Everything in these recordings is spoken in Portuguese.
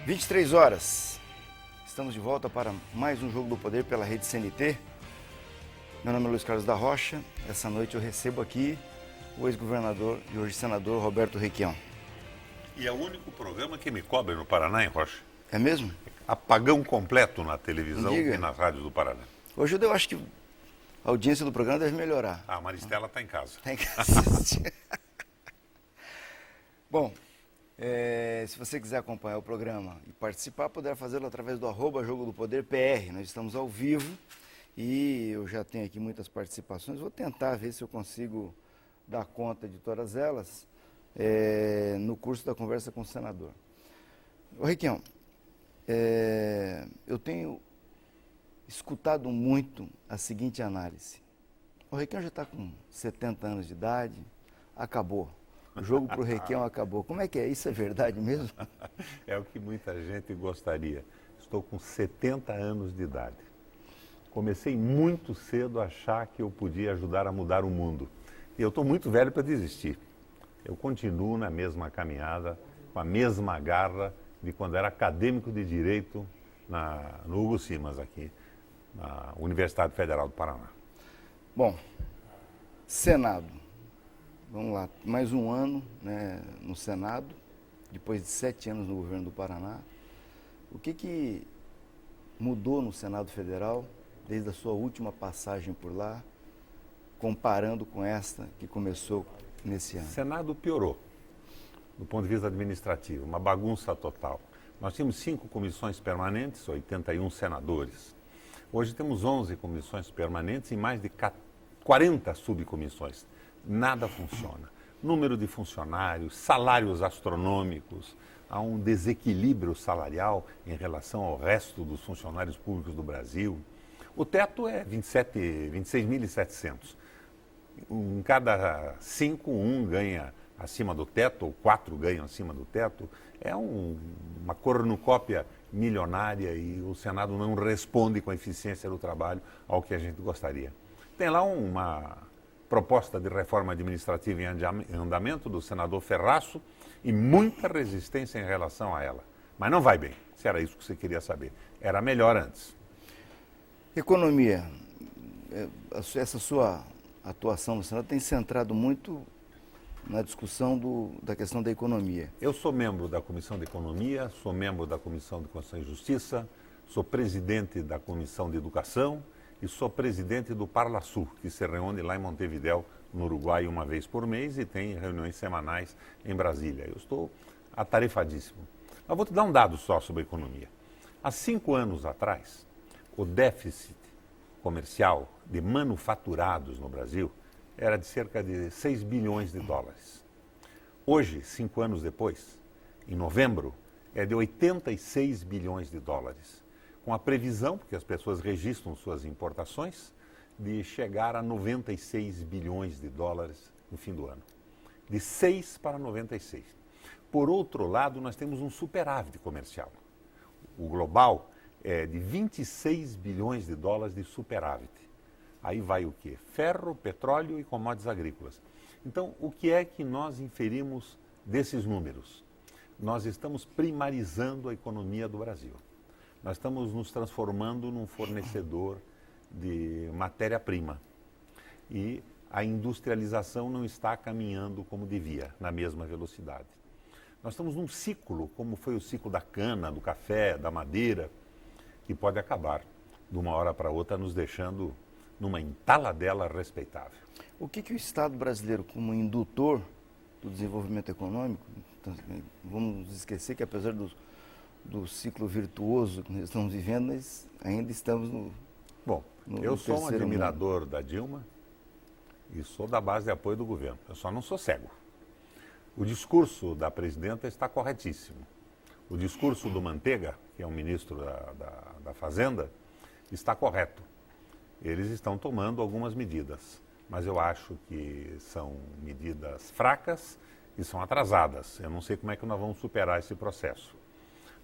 23 horas. Estamos de volta para mais um Jogo do Poder pela Rede CNT. Meu nome é Luiz Carlos da Rocha. Essa noite eu recebo aqui o ex-governador e hoje senador Roberto Requião. E é o único programa que me cobre no Paraná, hein, Rocha? É mesmo? Apagão completo na televisão e nas rádios do Paraná. Hoje eu acho que a audiência do programa deve melhorar. A Maristela está em casa. Tem que assistir. Bom, se você quiser acompanhar o programa e participar, poderá fazê-lo através do @Jogo do Poder PR. Nós estamos ao vivo e eu já tenho aqui muitas participações. Vou tentar ver se eu consigo dar conta de todas elas no curso da conversa com o senador. Ô Requião, eu tenho escutado muito a seguinte análise. O Requião já está com 70 anos de idade, acabou. O jogo para o Requião acabou. Como é que é? Isso é verdade mesmo? É o que muita gente gostaria. Estou com 70 anos de idade. Comecei muito cedo a achar que eu podia ajudar a mudar o mundo. E eu estou muito velho para desistir. Eu continuo na mesma caminhada, com a mesma garra de quando era acadêmico de Direito no Hugo Simas, aqui, na Universidade Federal do Paraná. Bom, Senado. Vamos lá, mais um ano, né, no Senado, depois de 7 anos no governo do Paraná. O que mudou no Senado Federal, desde a sua última passagem por lá, comparando com esta que começou nesse ano? O Senado piorou, do ponto de vista administrativo, uma bagunça total. Nós tínhamos 5 comissões permanentes, 81 senadores. Hoje temos 11 comissões permanentes e mais de 40 subcomissões. Nada funciona. Número de funcionários, salários astronômicos, há um desequilíbrio salarial em relação ao resto dos funcionários públicos do Brasil. O teto é 26.700. Em cada 5, um ganha acima do teto, ou 4 ganham acima do teto. É uma cornucópia milionária e o Senado não responde com a eficiência do trabalho ao que a gente gostaria. Tem lá uma proposta de reforma administrativa em andamento do senador Ferraço e muita resistência em relação a ela. Mas não vai bem, se era isso que você queria saber. Era melhor antes. Economia. Essa sua atuação no Senado tem centrado muito na discussão da questão da economia. Eu sou membro da Comissão de Economia, sou membro da Comissão de Constituição e Justiça, sou presidente da Comissão de Educação e sou presidente do Parlasul, que se reúne lá em Montevidéu, no Uruguai, uma vez por mês e tem reuniões semanais em Brasília. Eu estou atarefadíssimo. Mas vou te dar um dado só sobre a economia. Há 5 anos atrás, o déficit comercial de manufaturados no Brasil era de cerca de 6 bilhões de dólares. Hoje, 5 anos depois, em novembro, é de 86 bilhões de dólares. Com a previsão, porque as pessoas registram suas importações, de chegar a 96 bilhões de dólares no fim do ano. De 6 para 96. Por outro lado, nós temos um superávit comercial. O global é de 26 bilhões de dólares de superávit. Aí vai o quê? Ferro, petróleo e commodities agrícolas. Então, o que é que nós inferimos desses números? Nós estamos primarizando a economia do Brasil. Nós estamos nos transformando num fornecedor de matéria-prima. E a industrialização não está caminhando como devia, na mesma velocidade. Nós estamos num ciclo, como foi o ciclo da cana, do café, da madeira, que pode acabar, de uma hora para outra, nos deixando numa entaladela respeitável. O que o Estado brasileiro, como indutor do desenvolvimento econômico, vamos esquecer que apesar do ciclo virtuoso que nós estamos vivendo, nós ainda estamos no eu sou um admirador mundo da Dilma e sou da base de apoio do governo. Eu só não sou cego. O discurso da presidenta está corretíssimo. O discurso do Manteiga, que é o ministro da Fazenda, está correto. Eles estão tomando algumas medidas, mas eu acho que são medidas fracas e são atrasadas. Eu não sei como é que nós vamos superar esse processo.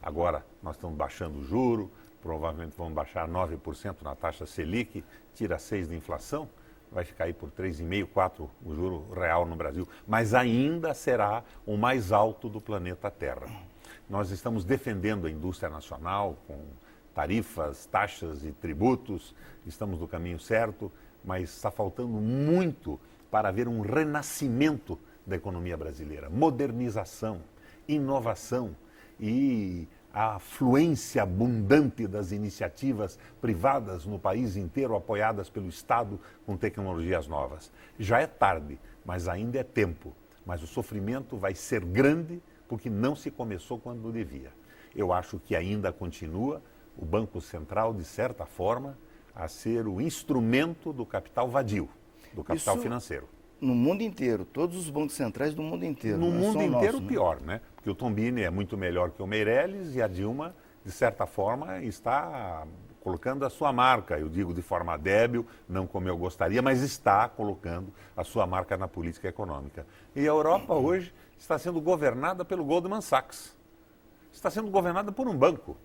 Agora, nós estamos baixando o juro, provavelmente vamos baixar 9% na taxa Selic, tira 6% de inflação, vai ficar aí por 3,5, 4 o juro real no Brasil, mas ainda será o mais alto do planeta Terra. Nós estamos defendendo a indústria nacional com tarifas, taxas e tributos, estamos no caminho certo, mas está faltando muito para haver um renascimento da economia brasileira, modernização, inovação e a afluência abundante das iniciativas privadas no país inteiro, apoiadas pelo Estado com tecnologias novas. Já é tarde, mas ainda é tempo. Mas o sofrimento vai ser grande porque não se começou quando devia. Eu acho que ainda continua o Banco Central, de certa forma, a ser o instrumento do capital vadio, do capital financeiro. No mundo inteiro, todos os bancos centrais do mundo inteiro. No mundo inteiro, nosso, pior, né? Porque o Tombini é muito melhor que o Meirelles e a Dilma, de certa forma, está colocando a sua marca. Eu digo de forma débil, não como eu gostaria, mas está colocando a sua marca na política econômica. E a Europa hoje está sendo governada pelo Goldman Sachs. Está sendo governada por um banco.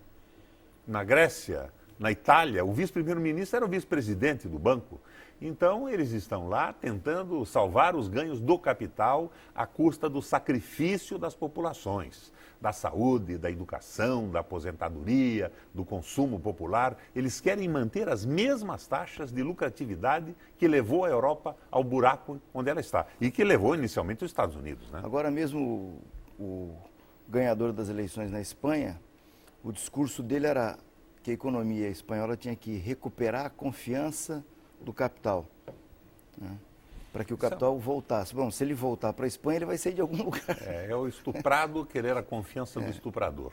Na Grécia, na Itália, o vice-primeiro-ministro era o vice-presidente do banco. Então, eles estão lá tentando salvar os ganhos do capital à custa do sacrifício das populações, da saúde, da educação, da aposentadoria, do consumo popular. Eles querem manter as mesmas taxas de lucratividade que levou a Europa ao buraco onde ela está e que levou inicialmente os Estados Unidos, né? Agora mesmo o ganhador das eleições na Espanha, o discurso dele era que a economia espanhola tinha que recuperar a confiança do capital, né? Para que o capital voltasse. Bom, se ele voltar para a Espanha, ele vai sair de algum lugar. É o estuprado querer a confiança do estuprador.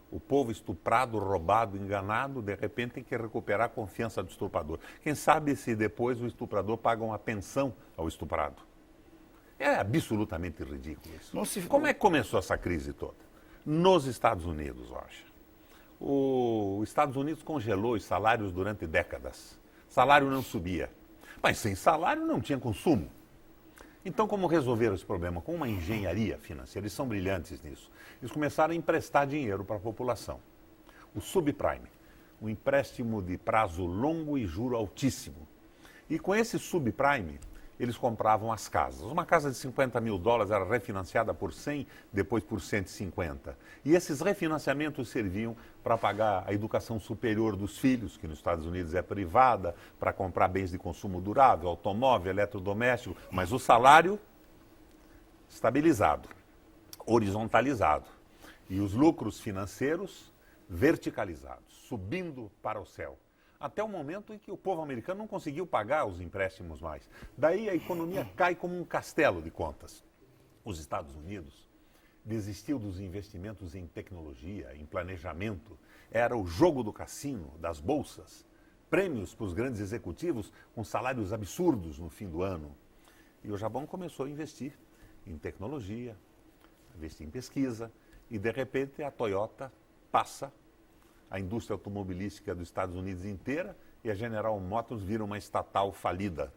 O povo estuprado, roubado, enganado, de repente tem que recuperar a confiança do estuprador. Quem sabe se depois o estuprador paga uma pensão ao estuprado. É absolutamente ridículo isso. Como é que começou essa crise toda? Nos Estados Unidos, Rocha. Os Estados Unidos congelou os salários durante décadas. Salário não subia. Mas sem salário não tinha consumo. Então, como resolveram esse problema? Com uma engenharia financeira, eles são brilhantes nisso. Eles começaram a emprestar dinheiro para a população. O subprime, um empréstimo de prazo longo e juro altíssimo. E com esse subprime, eles compravam as casas. Uma casa de $50 mil era refinanciada por 100, depois por 150. E esses refinanciamentos serviam para pagar a educação superior dos filhos, que nos Estados Unidos é privada, para comprar bens de consumo durável, automóvel, eletrodoméstico, mas o salário estabilizado, horizontalizado. E os lucros financeiros verticalizados, subindo para o céu. Até o momento em que o povo americano não conseguiu pagar os empréstimos mais. Daí a economia cai como um castelo de contas. Os Estados Unidos desistiu dos investimentos em tecnologia, em planejamento. Era o jogo do cassino, das bolsas, prêmios para os grandes executivos com salários absurdos no fim do ano. E o Japão começou a investir em tecnologia, investir em pesquisa, e de repente a Toyota passa a indústria automobilística dos Estados Unidos inteira e a General Motors vira uma estatal falida.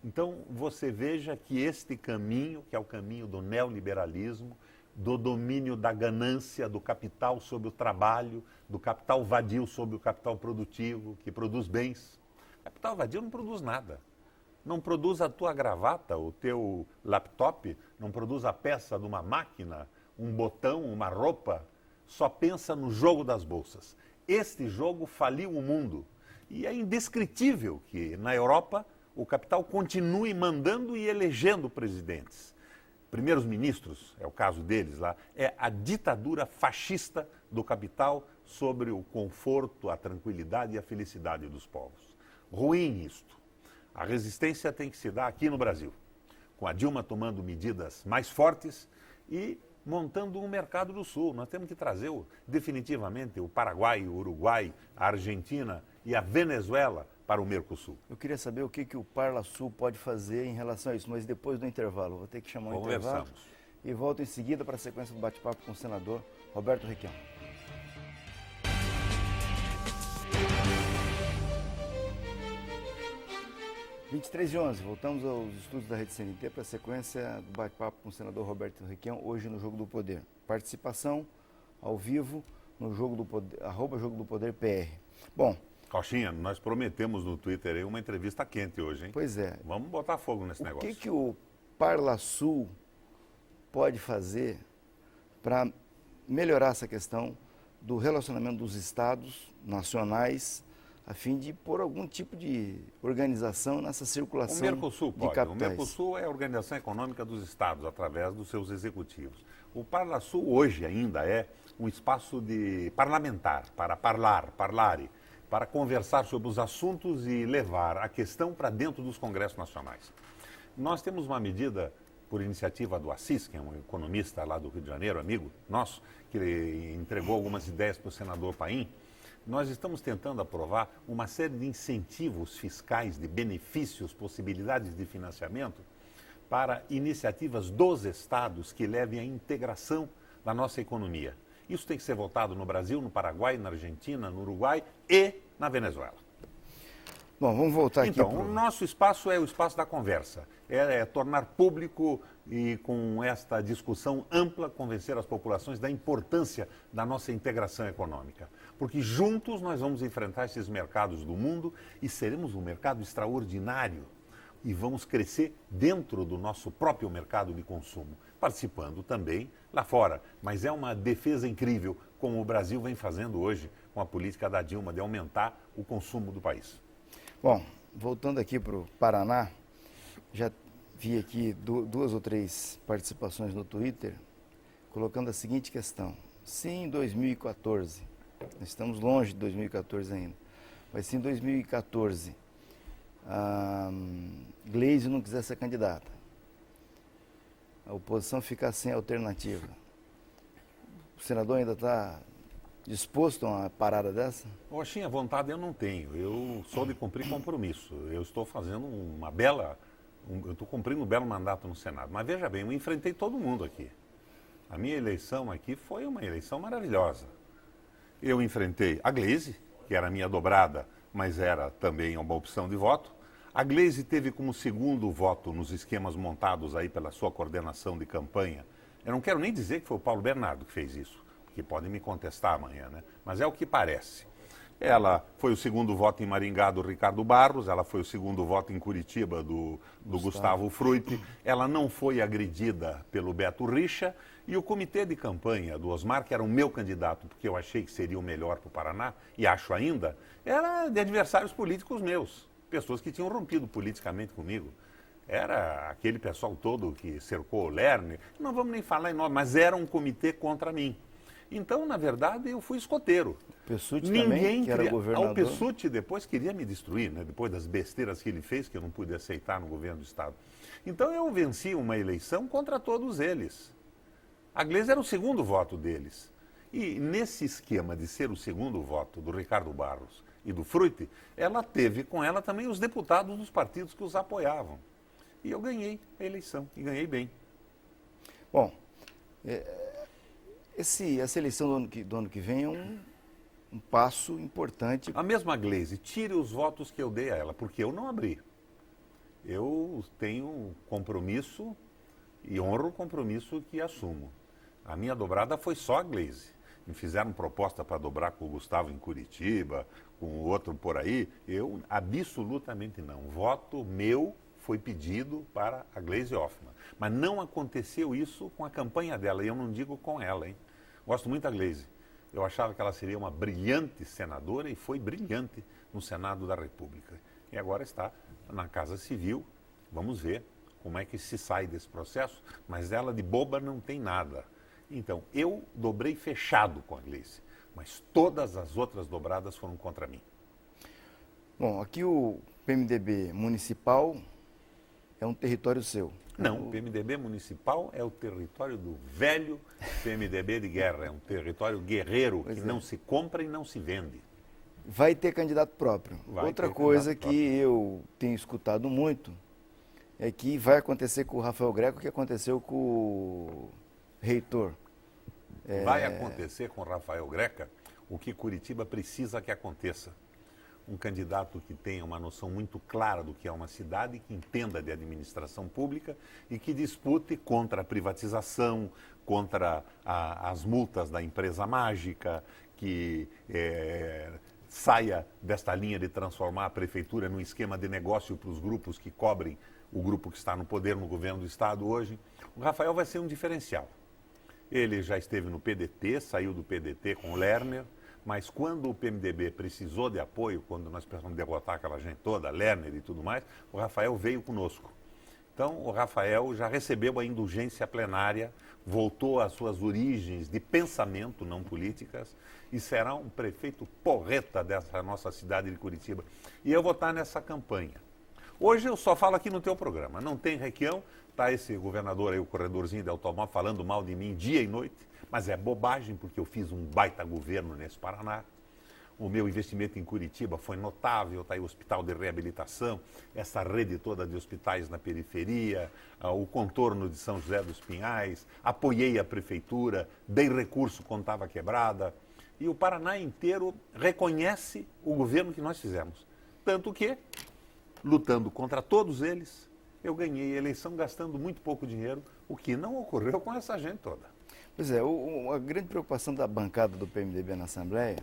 Então, você veja que este caminho, que é o caminho do neoliberalismo, do domínio da ganância, do capital sobre o trabalho, do capital vadio sobre o capital produtivo, que produz bens. O capital vadio não produz nada. Não produz a tua gravata, o teu laptop, não produz a peça de uma máquina, um botão, uma roupa. Só pensa no jogo das bolsas. Este jogo faliu o mundo. E é indescritível que na Europa o capital continue mandando e elegendo presidentes. Primeiros ministros, é o caso deles lá, é a ditadura fascista do capital sobre o conforto, a tranquilidade e a felicidade dos povos. Ruim isto. A resistência tem que se dar aqui no Brasil, com a Dilma tomando medidas mais fortes e montando um mercado do Sul. Nós temos que trazer definitivamente o Paraguai, o Uruguai, a Argentina e a Venezuela para o Mercosul. Eu queria saber o que o Parlasul pode fazer em relação a isso, mas depois do intervalo. Vou ter que chamar um intervalo e volto em seguida para a sequência do bate-papo com o senador Roberto Requião. (23h11), voltamos aos estudos da Rede CNT para a sequência do bate-papo com o senador Roberto Requião, hoje no Jogo do Poder. Participação ao vivo no Jogo do Poder, @Jogo do Poder PR. Bom, Rochinha, nós prometemos no Twitter aí uma entrevista quente hoje, hein? Pois é. Vamos botar fogo nesse O negócio. que o Parlasul pode fazer para melhorar essa questão do relacionamento dos estados nacionais, a fim de pôr algum tipo de organização nessa circulação O Mercosul de pode. capitais? O Mercosul é a organização econômica dos estados, através dos seus executivos. O Parlasul hoje ainda é um espaço de parlamentar, para parlare, para conversar sobre os assuntos e levar a questão para dentro dos congressos nacionais. Nós temos uma medida, por iniciativa do Assis, que é um economista lá do Rio de Janeiro, amigo nosso, que entregou algumas ideias para o senador Paim. Nós estamos tentando aprovar uma série de incentivos fiscais, de benefícios, possibilidades de financiamento para iniciativas dos estados que levem à integração da nossa economia. Isso tem que ser votado no Brasil, no Paraguai, na Argentina, no Uruguai e na Venezuela. Bom, vamos voltar aqui. Então, o nosso espaço é o espaço da conversa. É tornar público e, com esta discussão ampla, convencer as populações da importância da nossa integração econômica. Porque juntos nós vamos enfrentar esses mercados do mundo e seremos um mercado extraordinário. E vamos crescer dentro do nosso próprio mercado de consumo, participando também lá fora. Mas é uma defesa incrível, como o Brasil vem fazendo hoje com a política da Dilma, de aumentar o consumo do país. Bom, voltando aqui para o Paraná, já vi aqui duas ou três participações no Twitter, colocando a seguinte questão. Se em 2014, nós estamos longe de 2014 ainda, mas se em 2014 a Gleisi não quiser ser candidata, a oposição ficar sem alternativa, o senador ainda está disposto a uma parada dessa? Oxinha, vontade eu não tenho. Eu sou de cumprir compromisso. Eu estou fazendo eu estou cumprindo um belo mandato no Senado. Mas veja bem, eu enfrentei todo mundo aqui. A minha eleição aqui foi uma eleição maravilhosa. Eu enfrentei a Gleisi, que era a minha dobrada, mas era também uma opção de voto. A Gleisi teve como segundo voto nos esquemas montados aí pela sua coordenação de campanha. Eu não quero nem dizer que foi o Paulo Bernardo que fez isso, que podem me contestar amanhã, né? Mas é o que parece. Ela foi o segundo voto em Maringá do Ricardo Barros, ela foi o segundo voto em Curitiba do Gustavo Frutti, ela não foi agredida pelo Beto Richa, e o comitê de campanha do Osmar, que era o meu candidato, porque eu achei que seria o melhor para o Paraná, e acho ainda, era de adversários políticos meus, pessoas que tinham rompido politicamente comigo. Era aquele pessoal todo que cercou o Lerner, não vamos nem falar em nome, mas era um comitê contra mim. Então, na verdade, eu fui escoteiro. Pessutti também, que era governador. O Pessutti depois queria me destruir, né? Depois das besteiras que ele fez, que eu não pude aceitar no governo do Estado. Então, eu venci uma eleição contra todos eles. A Gleisi era o segundo voto deles. E nesse esquema de ser o segundo voto do Ricardo Barros e do Frutti, ela teve com ela também os deputados dos partidos que os apoiavam. E eu ganhei a eleição, e ganhei bem. Bom, essa eleição do ano que vem é um passo importante. A mesma Gleisi, tire os votos que eu dei a ela, porque eu não abri. Eu tenho compromisso e honro o compromisso que assumo. A minha dobrada foi só a Gleisi. Me fizeram proposta para dobrar com o Gustavo em Curitiba, com o outro por aí. Eu absolutamente não. Voto meu foi pedido para a Gleisi Hoffmann. Mas não aconteceu isso com a campanha dela, e eu não digo com ela, hein? Gosto muito da Gleisi. Eu achava que ela seria uma brilhante senadora e foi brilhante no Senado da República. E agora está na Casa Civil. Vamos ver como é que se sai desse processo, mas ela de boba não tem nada. Então, eu dobrei fechado com a Gleisi, mas todas as outras dobradas foram contra mim. Bom, aqui o PMDB municipal é um território seu. Não, o PMDB municipal é o território do velho PMDB de guerra, é um território guerreiro que não se compra e não se vende. Vai ter candidato próprio. Outra coisa que eu tenho escutado muito é que vai acontecer com o Rafael Greco o que aconteceu com o reitor. Vai acontecer com o Rafael Greca o que Curitiba precisa que aconteça. Um candidato que tenha uma noção muito clara do que é uma cidade, que entenda de administração pública e que dispute contra a privatização, contra as multas da empresa mágica, que saia desta linha de transformar a prefeitura num esquema de negócio para os grupos que cobrem o grupo que está no poder no governo do estado hoje. O Rafael vai ser um diferencial. Ele já esteve no PDT, saiu do PDT com o Lerner, mas quando o PMDB precisou de apoio, quando nós precisamos derrotar aquela gente toda, Lerner e tudo mais, o Rafael veio conosco. Então, o Rafael já recebeu a indulgência plenária, voltou às suas origens de pensamento, não políticas, e será um prefeito porreta dessa nossa cidade de Curitiba. E eu vou estar nessa campanha. Hoje eu só falo aqui no teu programa, não tem requião, tá esse governador aí, o corredorzinho de automóvel, falando mal de mim dia e noite, mas é bobagem, porque eu fiz um baita governo nesse Paraná. O meu investimento em Curitiba foi notável, está aí o hospital de reabilitação, essa rede toda de hospitais na periferia, o contorno de São José dos Pinhais, apoiei a prefeitura, dei recurso quando estava quebrada. E o Paraná inteiro reconhece o governo que nós fizemos. Tanto que, lutando contra todos eles, eu ganhei a eleição gastando muito pouco dinheiro, o que não ocorreu com essa gente toda. Pois é, a grande preocupação da bancada do PMDB na Assembleia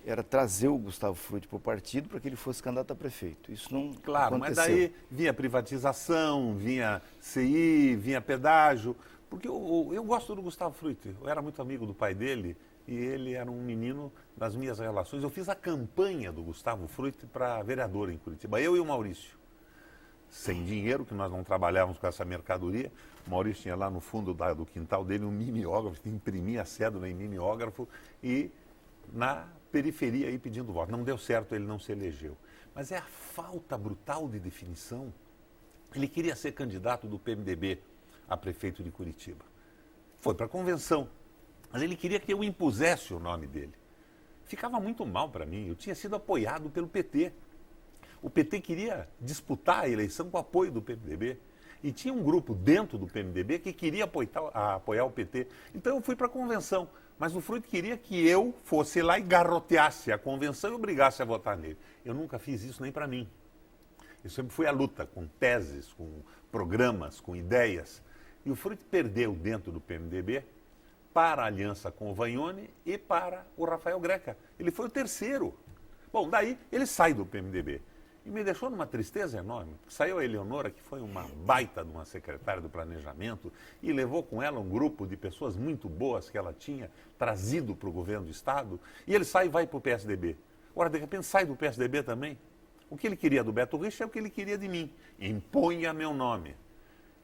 era trazer o Gustavo Frutti para o partido para que ele fosse candidato a prefeito. Isso não Claro, aconteceu. Mas daí vinha privatização, vinha CI, vinha pedágio, porque eu gosto do Gustavo Frutti, eu era muito amigo do pai dele e ele era um menino das minhas relações. Eu fiz a campanha do Gustavo Frutti para vereador em Curitiba, eu e o Maurício. Sem dinheiro, que nós não trabalhávamos com essa mercadoria. O Maurício tinha lá no fundo do quintal dele um mimeógrafo, que imprimia a cédula em mimeógrafo e na periferia aí pedindo voto. Não deu certo, ele não se elegeu. Mas é a falta brutal de definição. Ele queria ser candidato do PMDB a prefeito de Curitiba. Foi para a convenção, mas ele queria que eu impusesse o nome dele. Ficava muito mal para mim, eu tinha sido apoiado pelo PT. O PT queria disputar a eleição com o apoio do PMDB. E tinha um grupo dentro do PMDB que queria apoiar o PT. Então eu fui para a convenção. Mas o Frutti queria que eu fosse lá e garroteasse a convenção e obrigasse a votar nele. Eu nunca fiz isso nem para mim. Eu sempre fui à luta com teses, com programas, com ideias. E o Frutti perdeu dentro do PMDB para a aliança com o Vagnoni e para o Rafael Greca. Ele foi o terceiro. Bom, daí ele sai do PMDB. E me deixou numa tristeza enorme. Saiu a Eleonora, que foi uma baita de uma secretária do planejamento, e levou com ela um grupo de pessoas muito boas que ela tinha trazido para o governo do Estado, e ele sai e vai para o PSDB. Ora, de repente sai do PSDB também. O que ele queria do Beto Richa é o que ele queria de mim. Imponha meu nome.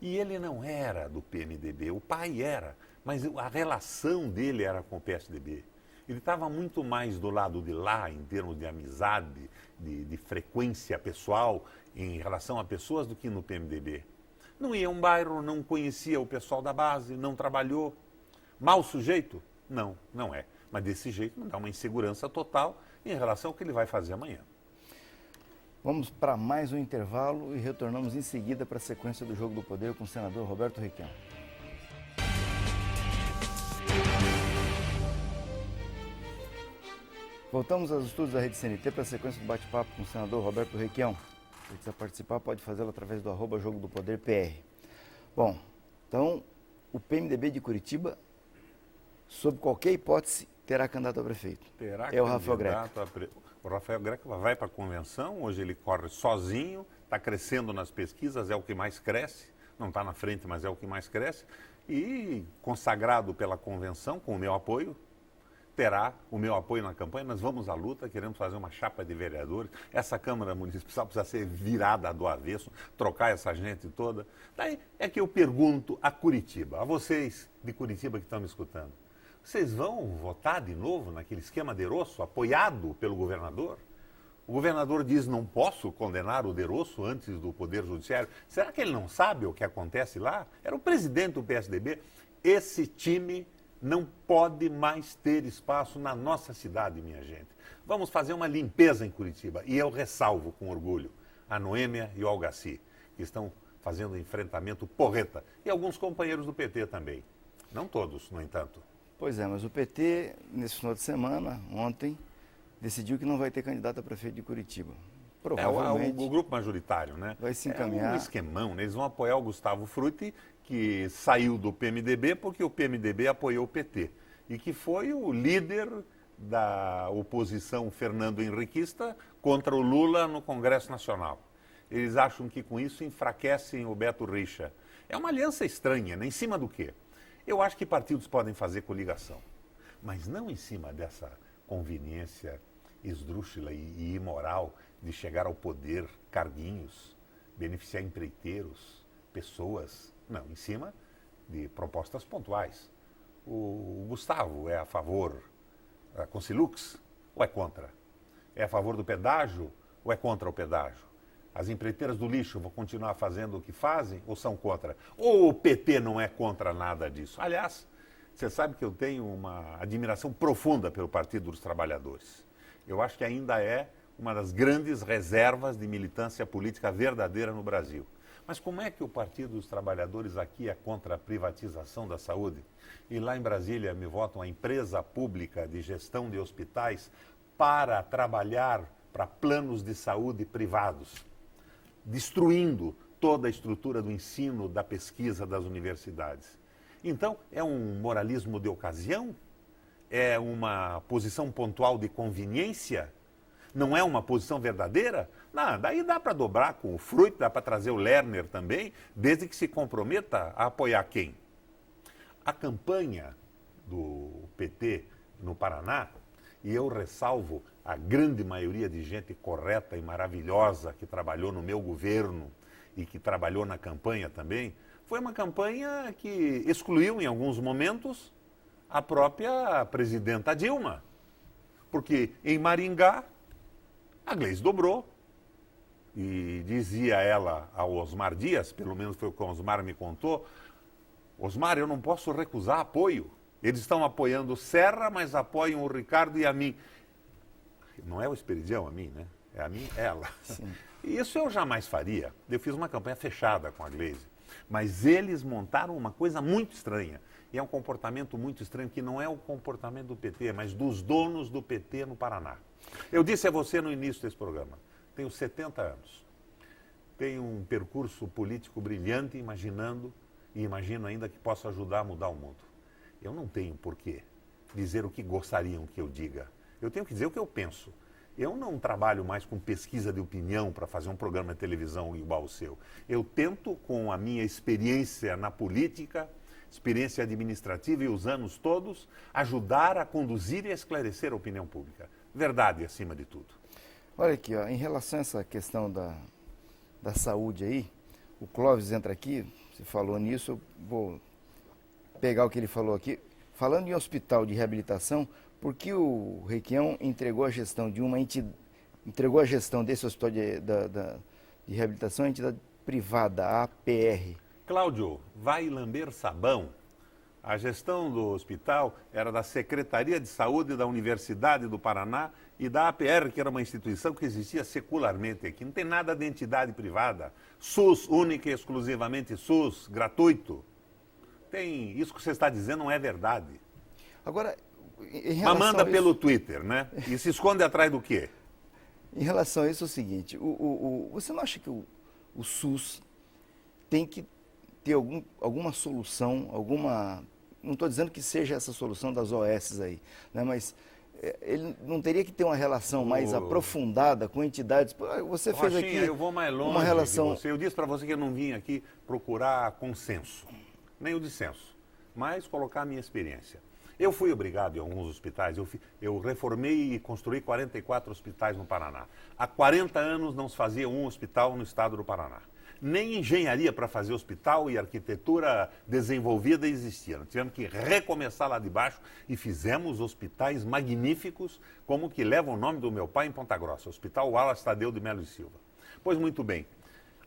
E ele não era do PMDB, o pai era, mas a relação dele era com o PSDB. Ele estava muito mais do lado de lá, em termos de amizade, de frequência pessoal em relação a pessoas, do que no PMDB. Não ia a um bairro, não conhecia o pessoal da base, não trabalhou. Mau sujeito? Não, não é. Mas desse jeito não dá uma insegurança total em relação ao que ele vai fazer amanhã. Vamos para mais um intervalo e retornamos em seguida para a sequência do Jogo do Poder com o senador Roberto Requião. Voltamos aos estúdios da Rede CNT para a sequência do bate-papo com o senador Roberto Requião. Se quiser participar, pode fazê-lo através do @Jogo do Poder PR. Bom, então, o PMDB de Curitiba, sob qualquer hipótese, terá candidato a prefeito. É o Rafael Greca. O Rafael Greca vai para a convenção, hoje ele corre sozinho, está crescendo nas pesquisas, é o que mais cresce, não está na frente, mas é o que mais cresce, e consagrado pela convenção, com o meu apoio, terá o meu apoio na campanha. Nós vamos à luta, queremos fazer uma chapa de vereadores. Essa Câmara Municipal precisa ser virada do avesso, trocar essa gente toda. Daí é que eu pergunto a Curitiba, a vocês de Curitiba que estão me escutando, vocês vão votar de novo naquele esquema de Rosso, apoiado pelo governador? O governador diz, não posso condenar o De Rosso antes do Poder Judiciário. Será que ele não sabe o que acontece lá? Era o presidente do PSDB. Esse time não pode mais ter espaço na nossa cidade, minha gente. Vamos fazer uma limpeza em Curitiba. E eu ressalvo com orgulho a Noêmia e o Algaci, que estão fazendo um enfrentamento porreta. E alguns companheiros do PT também. Não todos, no entanto. Pois é, mas o PT, nesse final de semana, ontem, decidiu que não vai ter candidato a prefeito de Curitiba. Provavelmente. O grupo majoritário, né? Vai se encaminhar. É um esquemão, né? Eles vão apoiar o Gustavo Frutti, que saiu do PMDB porque o PMDB apoiou o PT. E que foi o líder da oposição Fernando Henriquista contra o Lula no Congresso Nacional. Eles acham que com isso enfraquecem o Beto Richa. É uma aliança estranha, né? Em cima do quê? Eu acho que partidos podem fazer coligação, mas não em cima dessa conveniência esdrúxula e imoral de chegar ao poder, carguinhos, beneficiar empreiteiros, pessoas. Não, em cima de propostas pontuais. O Gustavo é a favor da Consilux ou é contra? É a favor do pedágio ou é contra o pedágio? As empreiteiras do lixo vão continuar fazendo o que fazem ou são contra? Ou o PT não é contra nada disso? Aliás, você sabe que eu tenho uma admiração profunda pelo Partido dos Trabalhadores. Eu acho que ainda é uma das grandes reservas de militância política verdadeira no Brasil. Mas como é que o Partido dos Trabalhadores aqui é contra a privatização da saúde? E lá em Brasília me votam a empresa pública de gestão de hospitais para trabalhar para planos de saúde privados, destruindo toda a estrutura do ensino, da pesquisa das universidades. Então, é um moralismo de ocasião? É uma posição pontual de conveniência? Não é uma posição verdadeira? Não, daí dá para dobrar com o Fruit, dá para trazer o Lerner também, desde que se comprometa a apoiar quem? A campanha do PT no Paraná, e eu ressalvo a grande maioria de gente correta e maravilhosa que trabalhou no meu governo e que trabalhou na campanha também, foi uma campanha que excluiu em alguns momentos a própria presidenta Dilma. Porque em Maringá, a Gleice dobrou e dizia ela ao Osmar Dias, pelo menos foi o que o Osmar me contou, Osmar, eu não posso recusar apoio. Eles estão apoiando o Serra, mas apoiam o Ricardo e a mim. Não é o Esperidião a mim, né? É a mim, ela. Sim. E isso eu jamais faria. Eu fiz uma campanha fechada com a Gleice. Mas eles montaram uma coisa muito estranha. E é um comportamento muito estranho, que não é o comportamento do PT, mas dos donos do PT no Paraná. Eu disse a você no início desse programa, tenho 70 anos. Tenho um percurso político brilhante, imagino ainda que possa ajudar a mudar o mundo. Eu não tenho por que dizer o que gostariam que eu diga. Eu tenho que dizer o que eu penso. Eu não trabalho mais com pesquisa de opinião para fazer um programa de televisão igual ao seu. Eu tento, com a minha experiência na política, experiência administrativa e os anos todos, ajudar a conduzir e a esclarecer a opinião pública. Verdade acima de tudo. Olha aqui, ó, em relação a essa questão da saúde aí, o Clóvis entra aqui, você falou nisso, eu vou pegar o que ele falou aqui. Falando em hospital de reabilitação, por que o Requião entregou a gestão de uma entidade, entregou a gestão desse hospital de reabilitação à entidade privada, a APR? Cláudio, vai lamber sabão. A gestão do hospital era da Secretaria de Saúde da Universidade do Paraná e da APR, que era uma instituição que existia secularmente aqui. Não tem nada de entidade privada. SUS, única e exclusivamente SUS, gratuito. Tem, isso que você está dizendo não é verdade. Agora, mas manda pelo Twitter, né? E se esconde atrás do quê? Em relação a isso é o seguinte, você não acha que o SUS tem que ter alguma solução, não estou dizendo que seja essa solução das OS aí, né? Mas ele não teria que ter uma relação mais aprofundada com entidades. Você fez Rochinha, aqui eu vou mais longe uma relação. Que você. Eu disse para você que eu não vim aqui procurar consenso, nem o dissenso, mas colocar a minha experiência. Eu fui obrigado em alguns hospitais, eu reformei e construí 44 hospitais no Paraná. Há 40 anos não se fazia um hospital no estado do Paraná. Nem engenharia para fazer hospital e arquitetura desenvolvida existia. Nós tivemos que recomeçar lá de baixo e fizemos hospitais magníficos, como que levam o nome do meu pai em Ponta Grossa, Hospital Wallace Tadeu de Melo e Silva. Pois muito bem,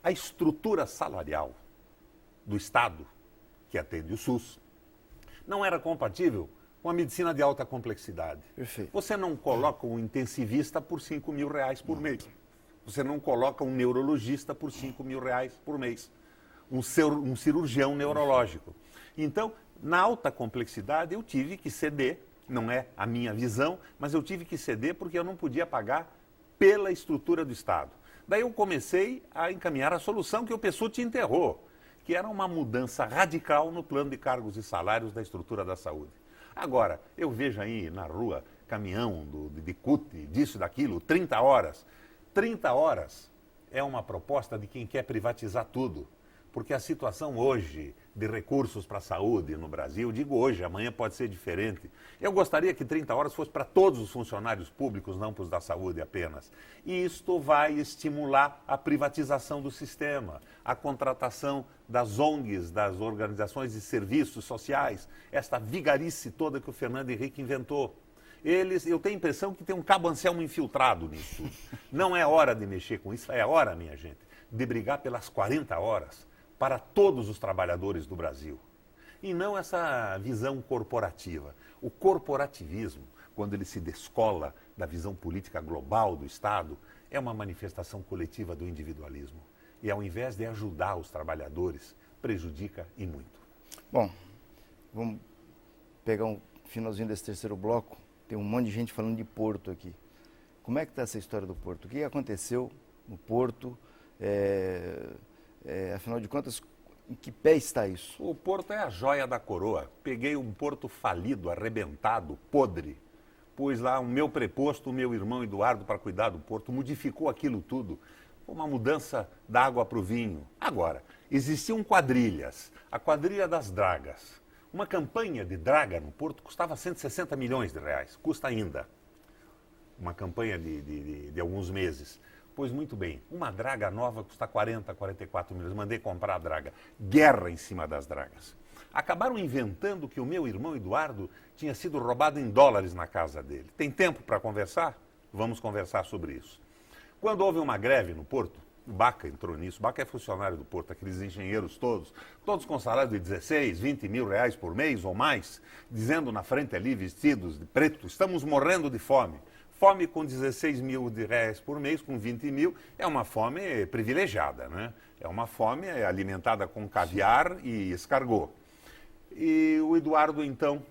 a estrutura salarial do Estado, que atende o SUS, não era compatível com a medicina de alta complexidade. Perfeito. Você não coloca um intensivista por R$5.000 por mês. Você não coloca um neurologista por R$5.000 por mês. Um cirurgião neurológico. Então, na alta complexidade, eu tive que ceder, não é a minha visão, mas eu tive que ceder porque eu não podia pagar pela estrutura do Estado. Daí eu comecei a encaminhar a solução que o Pessutti enterrou, que era uma mudança radical no plano de cargos e salários da estrutura da saúde. Agora, eu vejo aí na rua caminhão, de CUT, disso, daquilo, 30 horas. 30 horas é uma proposta de quem quer privatizar tudo. Porque a situação hoje de recursos para a saúde no Brasil, digo hoje, amanhã pode ser diferente. Eu gostaria que 30 horas fosse para todos os funcionários públicos, não para os da saúde apenas. E isto vai estimular a privatização do sistema, a contratação das ONGs, das organizações de serviços sociais, esta vigarice toda que o Fernando Henrique inventou. Eu tenho a impressão que tem um Cabo Anselmo infiltrado nisso. Não é hora de mexer com isso, é hora, minha gente, de brigar pelas 40 horas para todos os trabalhadores do Brasil. E não essa visão corporativa. O corporativismo, quando ele se descola da visão política global do Estado, é uma manifestação coletiva do individualismo. E ao invés de ajudar os trabalhadores, prejudica e muito. Bom, vamos pegar um finalzinho desse terceiro bloco. Tem um monte de gente falando de Porto aqui. Como é que está essa história do Porto? O que aconteceu no Porto? Afinal de contas, em que pé está isso? O Porto é a joia da coroa. Peguei um Porto falido, arrebentado, podre. Pus lá o meu preposto, o meu irmão Eduardo, para cuidar do Porto. Modificou aquilo tudo. Uma mudança da água para o vinho. Agora, existiam quadrilhas. A quadrilha das dragas. Uma campanha de draga no Porto custava 160 milhões de reais. Custa ainda. Uma campanha de alguns meses. Pois muito bem, uma draga nova custa 40, 44 milhões. Mandei comprar a draga. Guerra em cima das dragas. Acabaram inventando que o meu irmão Eduardo tinha sido roubado em dólares na casa dele. Tem tempo para conversar? Vamos conversar sobre isso. Quando houve uma greve no Porto, o Baca entrou nisso. O Baca é funcionário do Porto, aqueles engenheiros todos com salário de 16, 20 mil reais por mês ou mais, dizendo na frente ali, vestidos de preto, estamos morrendo de fome. Fome com 16 mil reais por mês, com 20 mil, é uma fome privilegiada, né? É uma fome alimentada com caviar e escargot. E o Eduardo, então,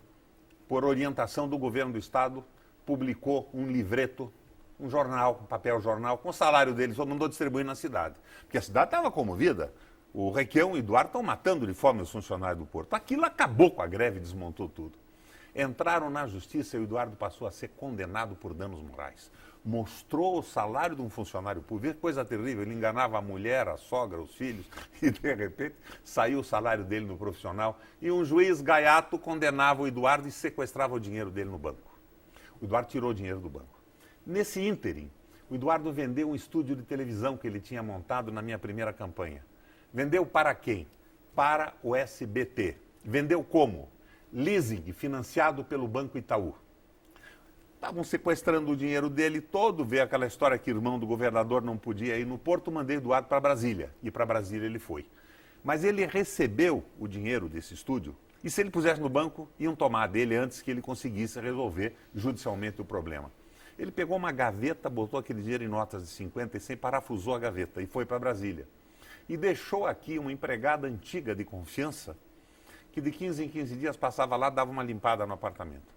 por orientação do governo do Estado, publicou um livreto, um jornal, um papel jornal, com o salário dele, só mandou distribuir na cidade. Porque a cidade estava comovida. O Requião e o Eduardo estão matando de fome os funcionários do Porto. Aquilo acabou com a greve, desmontou tudo. Entraram na justiça e o Eduardo passou a ser condenado por danos morais. Mostrou o salário de um funcionário público, coisa terrível, ele enganava a mulher, a sogra, os filhos, e de repente saiu o salário dele no profissional e um juiz gaiato condenava o Eduardo e sequestrava o dinheiro dele no banco. O Eduardo tirou o dinheiro do banco. Nesse ínterim, o Eduardo vendeu um estúdio de televisão que ele tinha montado na minha primeira campanha. Vendeu para quem? Para o SBT. Vendeu como? Leasing, financiado pelo Banco Itaú. Estavam sequestrando o dinheiro dele todo, veio aquela história que o irmão do governador não podia ir no Porto, mandei Eduardo para Brasília. E para Brasília ele foi. Mas ele recebeu o dinheiro desse estúdio e se ele pusesse no banco, iam tomar dele antes que ele conseguisse resolver judicialmente o problema. Ele pegou uma gaveta, botou aquele dinheiro em notas de 50 e 100, parafusou a gaveta e foi para Brasília. E deixou aqui uma empregada antiga de confiança que de 15 em 15 dias passava lá, dava uma limpada no apartamento.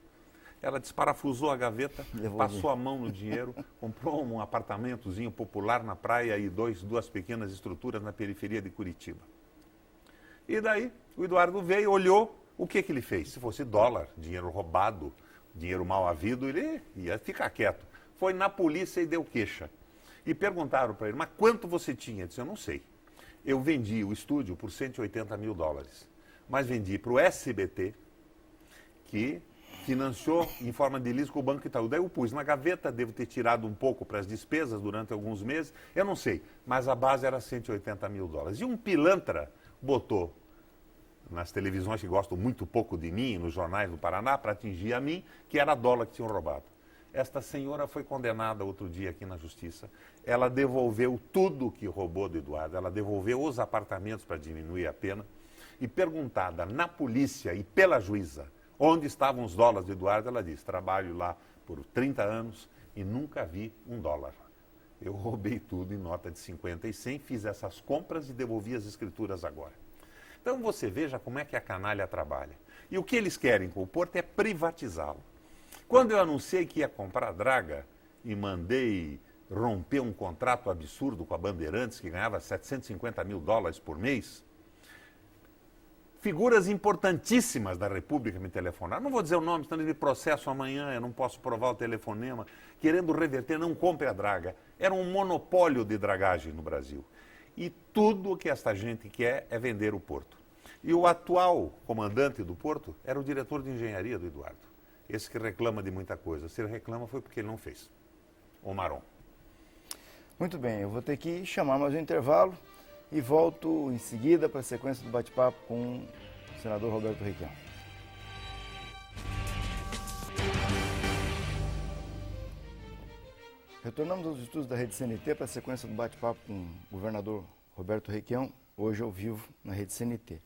Ela desparafusou a gaveta, passou a mão no dinheiro, comprou um apartamentozinho popular na praia e duas pequenas estruturas na periferia de Curitiba. E daí, o Eduardo veio, olhou, o que ele fez? Se fosse dólar, dinheiro roubado, dinheiro mal havido, ele ia ficar quieto. Foi na polícia e deu queixa. E perguntaram para ele, mas quanto você tinha? Ele disse, eu não sei. Eu vendi o estúdio por 180 mil dólares. Mas vendi para o SBT, que financiou em forma de leasing com o Banco Itaú. Daí eu pus na gaveta, devo ter tirado um pouco para as despesas durante alguns meses, eu não sei, mas a base era 180 mil dólares. E um pilantra botou nas televisões que gostam muito pouco de mim, nos jornais do Paraná, para atingir a mim, que era dólar que tinham roubado. Esta senhora foi condenada outro dia aqui na Justiça. Ela devolveu tudo que roubou do Eduardo, ela devolveu os apartamentos para diminuir a pena. E perguntada na polícia e pela juíza onde estavam os dólares do Eduardo, ela disse, trabalho lá por 30 anos e nunca vi um dólar. Eu roubei tudo em nota de 50 e 100, fiz essas compras e devolvi as escrituras agora. Então você veja como é que a canalha trabalha. E o que eles querem com o Porto é privatizá-lo. Quando eu anunciei que ia comprar a draga e mandei romper um contrato absurdo com a Bandeirantes, que ganhava 750 mil dólares por mês, Figuras importantíssimas da República me telefonaram. Não vou dizer o nome, senão eles me processam amanhã, eu não posso provar o telefonema. Querendo reverter, não compre a draga. Era um monopólio de dragagem no Brasil. E tudo o que esta gente quer é vender o porto. E o atual comandante do porto era o diretor de engenharia do Eduardo. Esse que reclama de muita coisa. Se ele reclama foi porque ele não fez. O Maron. Muito bem, eu vou ter que chamar mais um intervalo e volto em seguida para a sequência do bate-papo com o senador Roberto Requião. Retornamos aos estudos da Rede CNT para a sequência do bate-papo com o governador Roberto Requião, hoje ao vivo na Rede CNT.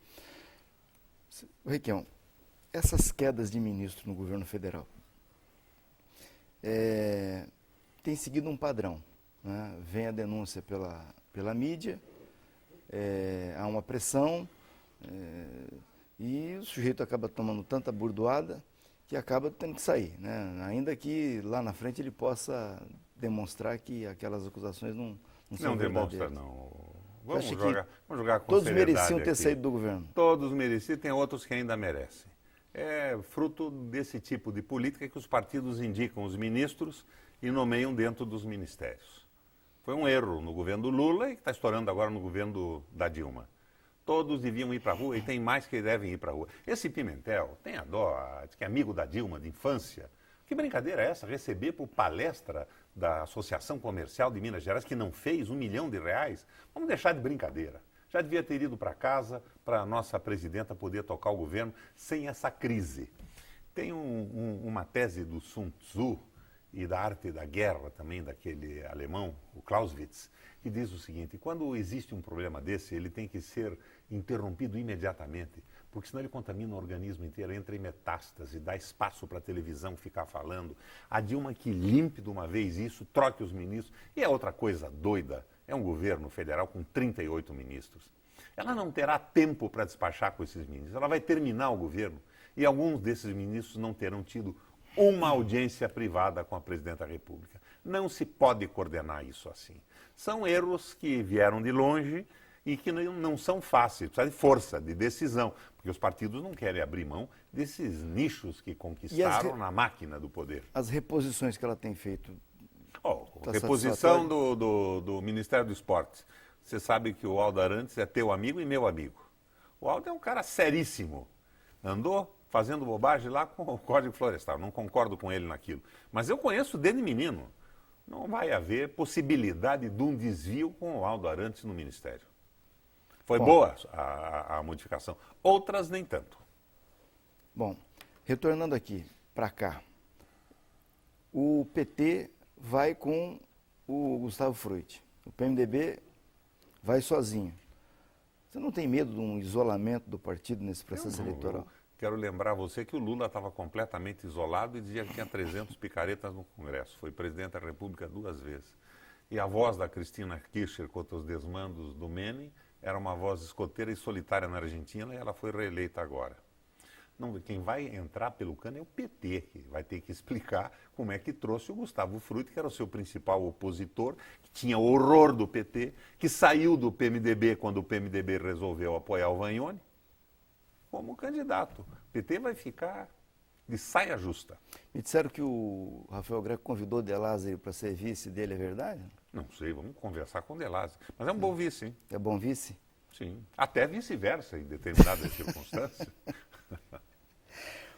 Requião, essas quedas de ministro no governo federal têm seguido um padrão, né? Vem a denúncia pela mídia, há uma pressão e o sujeito acaba tomando tanta burdoada que acaba tendo que sair, né? Ainda que lá na frente ele possa demonstrar que aquelas acusações não são verdadeiras. Não demonstra, não. Vamos jogar com todos seriedade mereciam ter aqui. saído do governo. Todos mereciam, tem outros que ainda merecem. É fruto desse tipo de política que os partidos indicam os ministros e nomeiam dentro dos ministérios. Foi um erro no governo do Lula e que está estourando agora no governo da Dilma. Todos deviam ir para a rua e tem mais que devem ir para a rua. Esse Pimentel, tem a dó, diz que é amigo da Dilma de infância. Que brincadeira é essa? Receber por palestra da Associação Comercial de Minas Gerais, que não fez R$1 milhão? Vamos deixar de brincadeira. Já devia ter ido para casa para a nossa presidenta poder tocar o governo sem essa crise. Tem uma tese do Sun Tzu e da arte da guerra também, daquele alemão, o Clausewitz, que diz o seguinte: quando existe um problema desse, ele tem que ser interrompido imediatamente, porque senão ele contamina o organismo inteiro, entra em metástase, dá espaço para a televisão ficar falando. A Dilma que limpe de uma vez isso, troque os ministros. E é outra coisa doida, é um governo federal com 38 ministros. Ela não terá tempo para despachar com esses ministros, ela vai terminar o governo e alguns desses ministros não terão tido uma audiência privada com a presidenta da República. Não se pode coordenar isso assim. São erros que vieram de longe e que não são fáceis, precisa de força, de decisão, porque os partidos não querem abrir mão desses nichos que conquistaram na máquina do poder. As reposições que ela tem feito. Reposição do Ministério do Esporte. Você sabe que o Aldo Arantes é teu amigo e meu amigo. O Aldo é um cara seríssimo. Andou fazendo bobagem lá com o Código Florestal. Não concordo com ele naquilo. Mas eu conheço desde menino. Não vai haver possibilidade de um desvio com o Aldo Arantes no Ministério. Foi boa a modificação. Outras nem tanto. Bom, retornando aqui para cá. O PT vai com o Gustavo Fruit. O PMDB vai sozinho. Você não tem medo de um isolamento do partido nesse processo eleitoral? Quero lembrar você que o Lula estava completamente isolado e dizia que tinha 300 picaretas no Congresso. Foi presidente da República 2 vezes. E a voz da Cristina Kirchner contra os desmandos do Menem era uma voz escoteira e solitária na Argentina e ela foi reeleita agora. Não, quem vai entrar pelo cano é o PT, que vai ter que explicar como é que trouxe o Gustavo Fruit, que era o seu principal opositor, que tinha horror do PT, que saiu do PMDB quando o PMDB resolveu apoiar o Vagnoni, como candidato. O PT vai ficar de saia justa. Me disseram que o Rafael Greco convidou o De Lázari para ser vice dele, é verdade? Não sei, vamos conversar com o De Lázari. Mas é um bom vice, hein? É bom vice? Sim. Até vice-versa, em determinadas circunstâncias.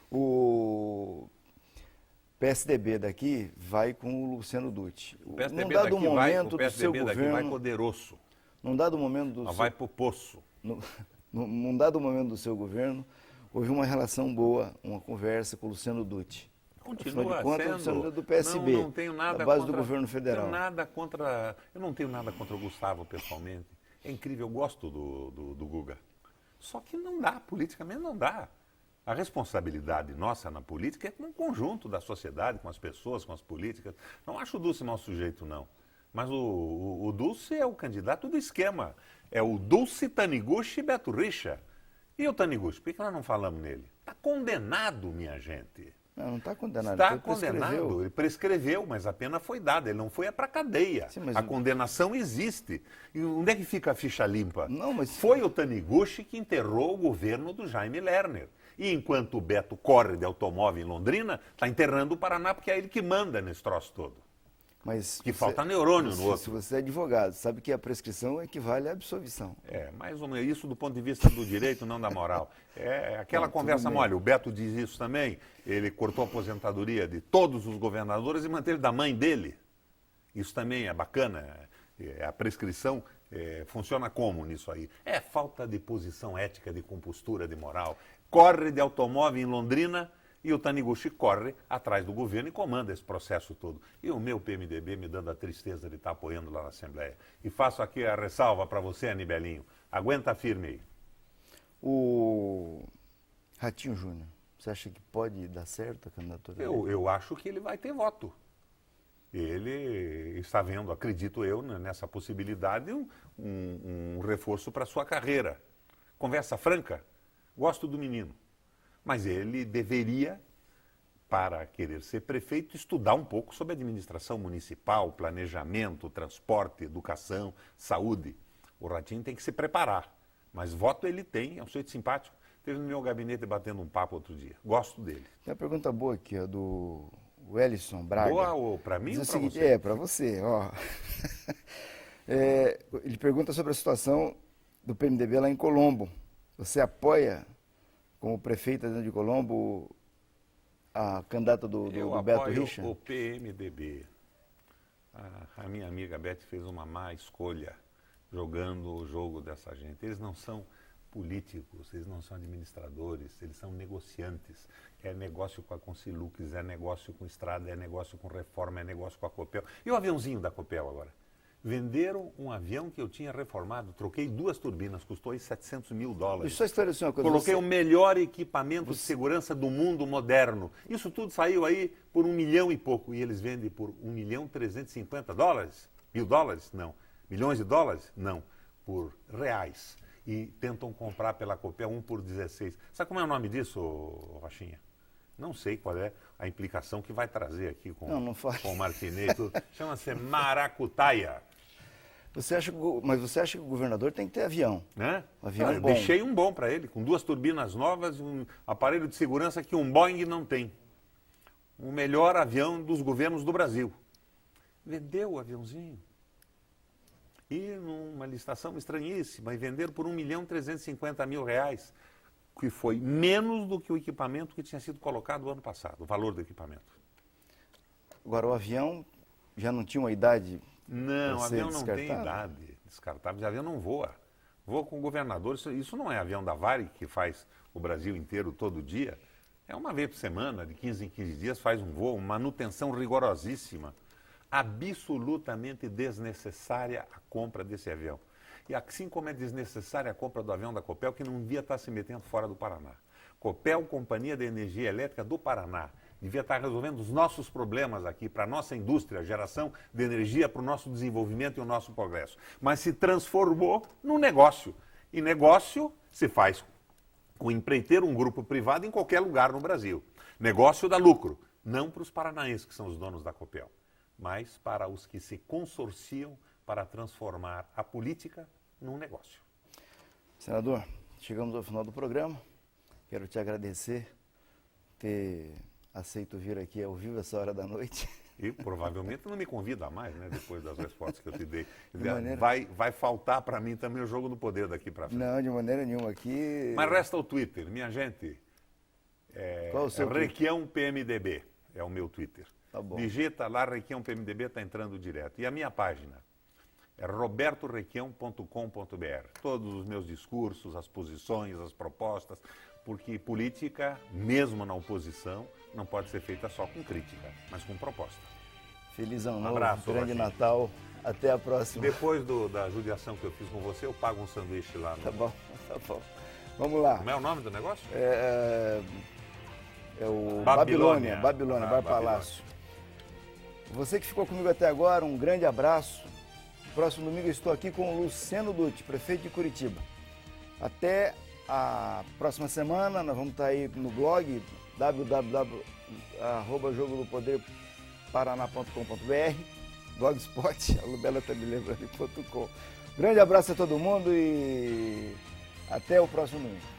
O PSDB daqui vai com o Luciano Dutti. O PSDB daqui vai poderoso. Num dado momento vai pro poço. Num dado momento do seu governo, houve uma relação boa, uma conversa com o Luciano Dutti. Continua sendo. O Luciano do PSB, não tenho nada da base contra, do governo federal. Eu não tenho nada contra o Gustavo pessoalmente. É incrível, eu gosto do Guga. Só que não dá, politicamente não dá. A responsabilidade nossa na política é com o conjunto da sociedade, com as pessoas, com as políticas. Não acho o Dulce mau sujeito, não. Mas o Dulce é o candidato do esquema. É o Dulce, Taniguchi e Beto Richa. E o Taniguchi, por que nós não falamos nele? Está condenado, minha gente. Não está condenado. Está condenado, ele prescreveu, mas a pena foi dada, ele não foi para a cadeia. Sim, mas a condenação existe. E onde é que fica a ficha limpa? Não, mas... Foi o Taniguchi que enterrou o governo do Jaime Lerner. E enquanto o Beto corre de automóvel em Londrina, está enterrando o Paraná, porque é ele que manda nesse troço todo. Mas que falta neurônio no outro. Se você é advogado, sabe que a prescrição equivale à absolvição. Mais ou menos isso do ponto de vista do direito, não da moral. É aquela conversa mole. O Beto diz isso também. Ele cortou a aposentadoria de todos os governadores e manteve da mãe dele. Isso também é bacana. A prescrição funciona como nisso aí? É falta de posição ética, de compostura, de moral. Corre de automóvel em Londrina e o Taniguchi corre atrás do governo e comanda esse processo todo. E o meu PMDB me dando a tristeza de estar apoiando lá na Assembleia. E faço aqui a ressalva para você, Anibelinho. Aguenta firme aí. O Ratinho Júnior, você acha que pode dar certo a candidatura? Eu acho que ele vai ter voto. Ele está vendo, acredito eu, nessa possibilidade, um reforço para a sua carreira. Conversa franca, gosto do menino. Mas ele deveria, para querer ser prefeito, estudar um pouco sobre administração municipal, planejamento, transporte, educação, saúde. O Ratinho tem que se preparar. Mas voto ele tem, é um sujeito simpático. Esteve no meu gabinete batendo um papo outro dia. Gosto dele. Tem uma pergunta boa aqui, ó, do Wellison Braga. Boa para mim ou para você? Para você. Ó. Ele pergunta sobre a situação do PMDB lá em Colombo. Você apoia, como prefeita de Colombo, a candidata do Beto Richa? Eu apoio o PMDB. A minha amiga Beth fez uma má escolha jogando o jogo dessa gente. Eles não são políticos, eles não são administradores, eles são negociantes. É negócio com a Consilux, é negócio com estrada, é negócio com reforma, é negócio com a Copel. E o aviãozinho da Copel agora? Venderam um avião que eu tinha reformado, troquei 2 turbinas, custou aí $700 mil. Deixa eu esclarecer uma coisa. Coloquei o melhor equipamento de segurança do mundo moderno. Isso tudo saiu aí por $1 milhão e pouco. E eles vendem por $1.350.000? $1.000? Não. Milhões de dólares? Não. Por reais. E tentam comprar pela Copel 1 por 16. Sabe como é o nome disso, Rochinha? Não sei qual é a implicação que vai trazer aqui com o Martinez. Chama-se maracutaia. Mas você acha que o governador tem que ter avião? Né? Avião bom. Deixei um bom para ele, com 2 turbinas novas, um aparelho de segurança que um Boeing não tem. O melhor avião dos governos do Brasil. Vendeu o aviãozinho. E numa licitação estranhíssima, e venderam por R$1.350.000, que foi menos do que o equipamento que tinha sido colocado o ano passado, o valor do equipamento. Agora, o avião já não tinha uma idade? Não, o avião não tem idade descartável. O avião não voa. Voa com o governador. Isso não é avião da Varig, que faz o Brasil inteiro todo dia. É uma vez por semana, de 15 em 15 dias, faz um voo, manutenção rigorosíssima. Absolutamente desnecessária a compra desse avião. E assim como é desnecessária a compra do avião da Copel, que não devia estar se metendo fora do Paraná. Copel, Companhia de Energia Elétrica do Paraná, devia estar resolvendo os nossos problemas aqui, para a nossa indústria, geração de energia, para o nosso desenvolvimento e o nosso progresso. Mas se transformou num negócio. E negócio se faz com empreiteiro, um grupo privado, em qualquer lugar no Brasil. Negócio dá lucro, não para os paranaenses, que são os donos da Copel, mas para os que se consorciam para transformar a política num negócio. Senador, chegamos ao final do programa. Quero te agradecer por ter aceito vir aqui ao vivo essa hora da noite. E provavelmente não me convida mais, né, depois das respostas que eu te dei. Maneira... Vai faltar para mim também o jogo do poder daqui para frente. Não, de maneira nenhuma aqui. Mas resta o Twitter, minha gente. Qual o seu Requião PMDB é o meu Twitter. Tá bom. Digita lá, Requião PMDB, está entrando direto. E a minha página é robertorequião.com.br. Todos os meus discursos, as posições, as propostas, porque política, mesmo na oposição, não pode ser feita só com crítica, mas com proposta. Feliz ano novo, abraço, grande Rochinha. Natal, até a próxima. Depois da judiação que eu fiz com você, eu pago um sanduíche lá no... Tá bom. Vamos lá. Como é o nome do negócio? É o Babilônia, Bar Palácio. Você que ficou comigo até agora, um grande abraço. Próximo domingo eu estou aqui com o Luciano Dutti, prefeito de Curitiba. Até a próxima semana, nós vamos estar aí no blog, www.jogodopoderparaná.com.br, blogspot, a Lubela está me lembrando.com. Grande abraço a todo mundo e até o próximo domingo.